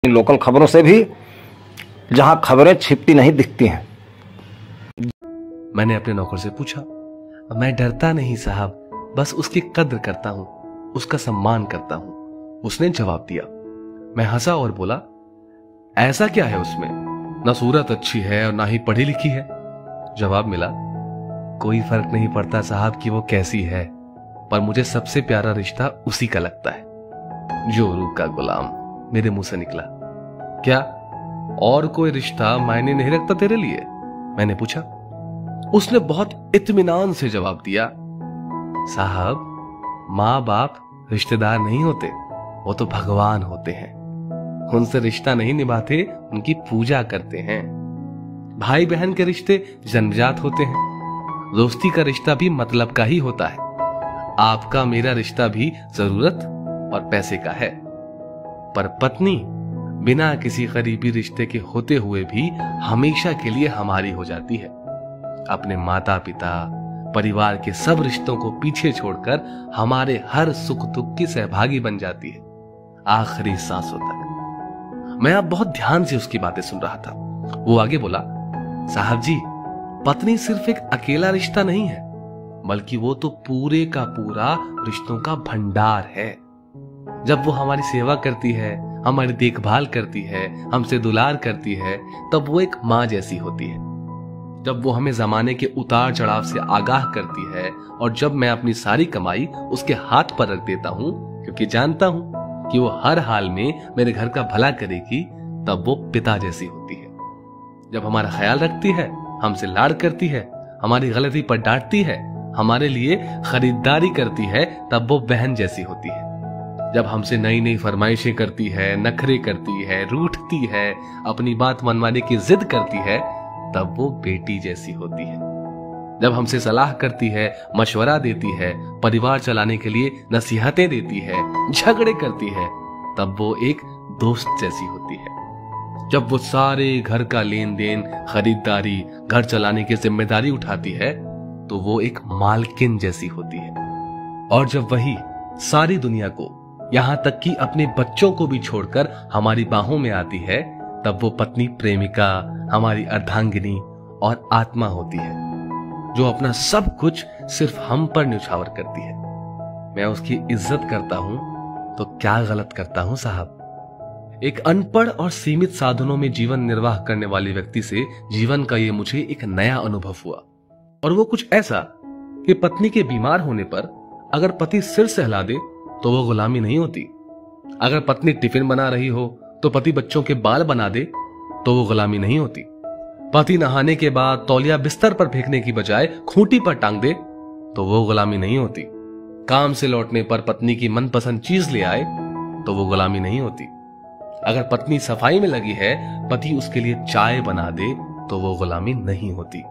Local खबरों से भी, जहां खबरें छिपती नहीं दिखती हैं। मैंने अपने नौकर से पूछा। मैं डरता नहीं साहब, बस उसकी कद्र करता हूं, उसका सम्मान करता हूं। उसने जवाब दिया। मैं हंसा और बोला, ऐसा क्या है उसमें, ना सूरत अच्छी है और ना ही पढ़ी लिखी है। जवाब मिला, कोई फर्क नहीं पड़ता साहब कि वो कैसी है, पर मुझे सबसे प्यारा रिश्ता उसी का लगता है। जोरू का गुलाम मेरे मुंह से निकला। क्या और कोई रिश्ता मायने नहीं रखता तेरे लिए? मैंने पूछा। उसने बहुत इत्मीनान से जवाब दिया, साहब माँ बाप रिश्तेदार नहीं होते, वो तो भगवान होते हैं। उनसे रिश्ता नहीं निभाते, उनकी पूजा करते हैं। भाई बहन के रिश्ते जन्मजात होते हैं। दोस्ती का रिश्ता भी मतलब का ही होता है। आपका मेरा रिश्ता भी जरूरत और पैसे का है, पर पत्नी बिना किसी करीबी रिश्ते के होते हुए भी हमेशा के लिए हमारी हो जाती है। अपने माता पिता परिवार के सब रिश्तों को पीछे छोड़कर हमारे हर सुख दुख की सहभागी बन जाती है, आखिरी सांसों तक। मैं अब बहुत ध्यान से उसकी बातें सुन रहा था। वो आगे बोला, साहब जी, पत्नी सिर्फ एक अकेला रिश्ता नहीं है, बल्कि वो तो पूरे का पूरा रिश्तों का भंडार है। जब वो हमारी सेवा करती है, हमारी देखभाल करती है, हमसे दुलार करती है, तब वो एक माँ जैसी होती है। जब वो हमें जमाने के उतार चढ़ाव से आगाह करती है, और जब मैं अपनी सारी कमाई उसके हाथ पर रख देता हूं, क्योंकि जानता हूं कि वो हर हाल में मेरे घर का भला करेगी, तब वो पिता जैसी होती है। जब हमारा ख्याल रखती है, हमसे लाड़ करती है, हमारी गलती पर डांटती है, हमारे लिए खरीदारी करती है, तब वो बहन जैसी होती है। जब हमसे नई नई फरमाइशें करती है, नखरे करती है, रूठती है, अपनी बात मनवाने की जिद करती है, तब वो बेटी जैसी होती है। जब हमसे सलाह करती है, मशवरा देती है, परिवार चलाने के लिए नसीहतें देती है, झगड़े करती है, तब वो एक दोस्त जैसी होती है। जब वो सारे घर का लेन देन, खरीदारी, घर चलाने की जिम्मेदारी उठाती है, तो वो एक मालकिन जैसी होती है। और जब वही सारी दुनिया को, यहां तक कि अपने बच्चों को भी छोड़कर हमारी बाहों में आती है, तब वो पत्नी प्रेमिका, हमारी अर्धांगिनी और आत्मा होती है, जो अपना सब कुछ सिर्फ हम पर न्यौछावर करती है। मैं उसकी इज्जत करता हूं तो क्या गलत करता हूं साहब? एक अनपढ़ और सीमित साधनों में जीवन निर्वाह करने वाले व्यक्ति से जीवन का ये मुझे एक नया अनुभव हुआ, और वो कुछ ऐसा कि पत्नी के बीमार होने पर अगर पति सिर सहला दे तो वो गुलामी नहीं होती। अगर पत्नी टिफिन बना रही हो तो पति बच्चों के बाल बना दे तो वो गुलामी नहीं होती। पति नहाने के बाद तौलिया बिस्तर पर फेंकने की बजाय खूंटी पर टांग दे तो वो गुलामी नहीं होती। काम से लौटने पर पत्नी की मनपसंद चीज ले आए तो वो गुलामी नहीं होती। अगर पत्नी सफाई में लगी है, पति उसके लिए चाय बना दे तो वो गुलामी नहीं होती।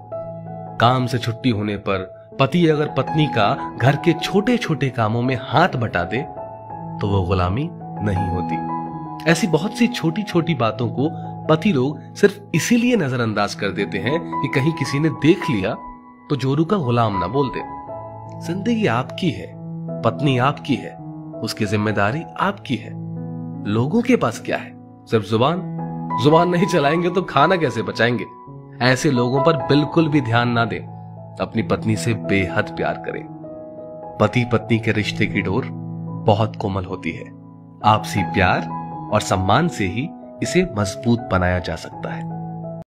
काम से छुट्टी होने पर पति अगर पत्नी का घर के छोटे छोटे कामों में हाथ बटा दे तो वो गुलामी नहीं होती। ऐसी बहुत सी छोटी छोटी बातों को पति लोग सिर्फ इसीलिए नजरअंदाज कर देते हैं कि कहीं किसी ने देख लिया तो जोरू का गुलाम ना बोल दे। जिंदगी आपकी है, पत्नी आपकी है, उसकी जिम्मेदारी आपकी है। लोगों के पास क्या है? सिर्फ जुबान नहीं चलाएंगे तो खाना कैसे बचाएंगे? ऐसे लोगों पर बिल्कुल भी ध्यान ना दें। अपनी पत्नी से बेहद प्यार करें। पति पत्नी के रिश्ते की डोर बहुत कोमल होती है। आपसी प्यार और सम्मान से ही इसे मजबूत बनाया जा सकता है।